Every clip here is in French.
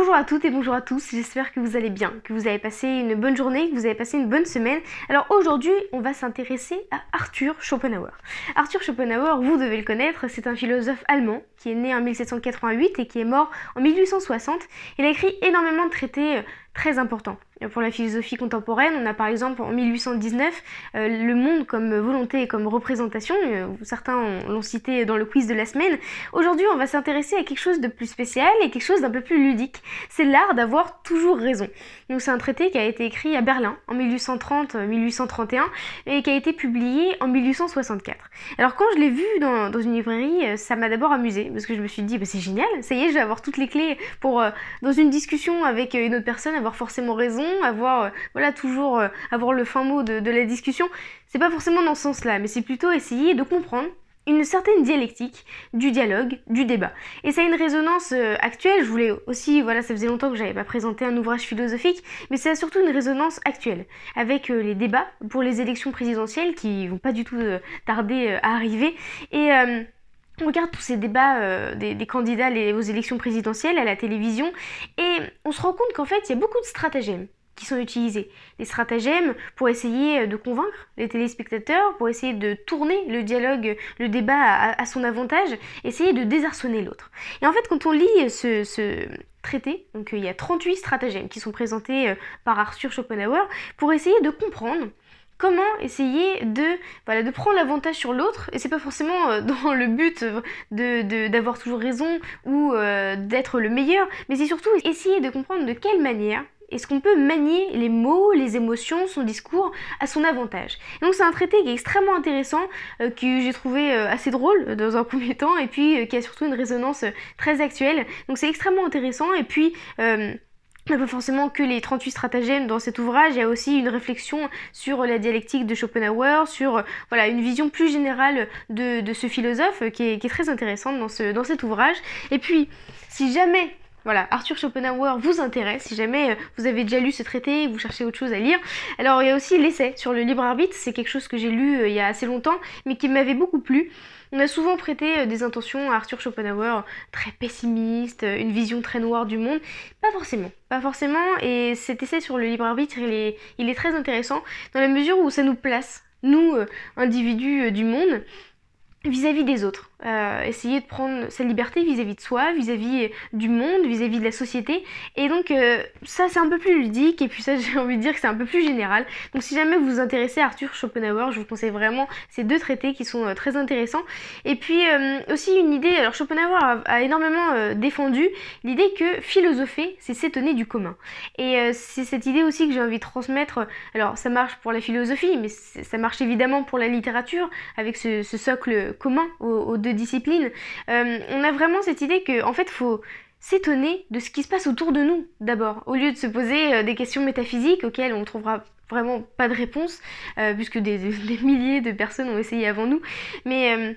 Bonjour à toutes et bonjour à tous, j'espère que vous allez bien, que vous avez passé une bonne journée, que vous avez passé une bonne semaine. Alors aujourd'hui, on va s'intéresser à Arthur Schopenhauer. Arthur Schopenhauer, vous devez le connaître, c'est un philosophe allemand qui est né en 1788 et qui est mort en 1860. Il a écrit énormément de traités très importants pour la philosophie contemporaine. On a par exemple en 1819 le monde comme volonté et comme représentation, certains l'ont cité dans le quiz de la semaine. Aujourd'hui on va s'intéresser à quelque chose de plus spécial et quelque chose d'un peu plus ludique, c'est l'art d'avoir toujours raison. Donc c'est un traité qui a été écrit à Berlin en 1830-1831 et qui a été publié en 1864. Alors quand je l'ai vu dans une librairie, ça m'a d'abord amusé parce que je me suis dit bah, c'est génial, ça y est, je vais avoir toutes les clés pour dans une discussion avec une autre personne avoir forcément raison, avoir toujours avoir le fin mot de la discussion. C'est pas forcément dans ce sens-là, mais c'est plutôt essayer de comprendre une certaine dialectique du dialogue, du débat. Et ça a une résonance actuelle. Je voulais aussi, ça faisait longtemps que j'avais pas présenté un ouvrage philosophique, mais ça a surtout une résonance actuelle, avec les débats pour les élections présidentielles qui vont pas du tout tarder à arriver. Et on regarde tous ces débats des candidats aux élections présidentielles à la télévision et on se rend compte qu'en fait il y a beaucoup de stratagèmes qui sont utilisés. Des stratagèmes pour essayer de convaincre les téléspectateurs, pour essayer de tourner le dialogue, le débat à son avantage, essayer de désarçonner l'autre. Et en fait quand on lit ce traité, donc il y a 38 stratagèmes qui sont présentés par Arthur Schopenhauer pour essayer de comprendre comment essayer de prendre l'avantage sur l'autre, et c'est pas forcément dans le but d'avoir toujours raison ou d'être le meilleur, mais c'est surtout essayer de comprendre de quelle manière est-ce qu'on peut manier les mots, les émotions, son discours à son avantage. Et donc c'est un traité qui est extrêmement intéressant, que j'ai trouvé assez drôle dans un premier temps, et puis qui a surtout une résonance très actuelle. Donc c'est extrêmement intéressant, et puis il n'y a pas forcément que les 38 stratagèmes dans cet ouvrage, il y a aussi une réflexion sur la dialectique de Schopenhauer, sur une vision plus générale de ce philosophe qui est très intéressante dans cet ouvrage. Et puis, si jamais Arthur Schopenhauer vous intéresse, si jamais vous avez déjà lu ce traité et vous cherchez autre chose à lire, alors il y a aussi l'essai sur le libre arbitre, c'est quelque chose que j'ai lu il y a assez longtemps, mais qui m'avait beaucoup plu. On a souvent prêté des intentions à Arthur Schopenhauer très pessimiste, une vision très noire du monde. Pas forcément, et cet essai sur le libre arbitre, il est très intéressant dans la mesure où ça nous place, nous, individus du monde, vis-à-vis des autres. Essayer de prendre sa liberté vis-à-vis de soi, vis-à-vis du monde, vis-à-vis de la société. Et donc ça c'est un peu plus ludique, et puis ça j'ai envie de dire que c'est un peu plus général. Donc si jamais vous vous intéressez à Arthur Schopenhauer, je vous conseille vraiment ces deux traités qui sont très intéressants. Et puis aussi une idée, alors Schopenhauer a énormément défendu l'idée que philosopher c'est s'étonner du commun. Et c'est cette idée aussi que j'ai envie de transmettre. Alors ça marche pour la philosophie, mais ça marche évidemment pour la littérature, avec ce socle commun aux deux disciplines. On a vraiment cette idée que en fait faut s'étonner de ce qui se passe autour de nous d'abord, au lieu de se poser des questions métaphysiques auxquelles on trouvera vraiment pas de réponse, puisque des milliers de personnes ont essayé avant nous, mais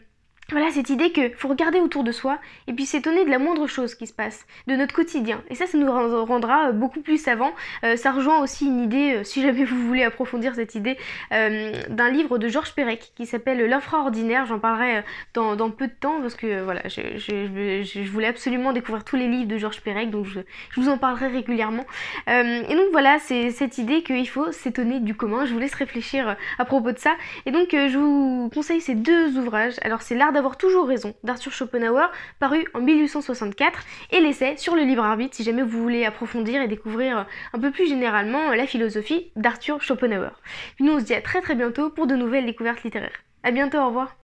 voilà cette idée que faut regarder autour de soi et puis s'étonner de la moindre chose qui se passe, de notre quotidien. Et ça nous rendra beaucoup plus savants. Ça rejoint aussi une idée, si jamais vous voulez approfondir cette idée, d'un livre de Georges Perec qui s'appelle L'Infraordinaire. J'en parlerai dans peu de temps parce que je voulais absolument découvrir tous les livres de Georges Perec, donc je vous en parlerai régulièrement. Et donc voilà, c'est cette idée qu'il faut s'étonner du commun. Je vous laisse réfléchir à propos de ça. Et donc je vous conseille ces deux ouvrages. Alors c'est L'Art d'avoir toujours raison d'Arthur Schopenhauer, paru en 1864, et l'essai sur le libre arbitre si jamais vous voulez approfondir et découvrir un peu plus généralement la philosophie d'Arthur Schopenhauer. Puis nous on se dit à très bientôt pour de nouvelles découvertes littéraires. À bientôt, au revoir.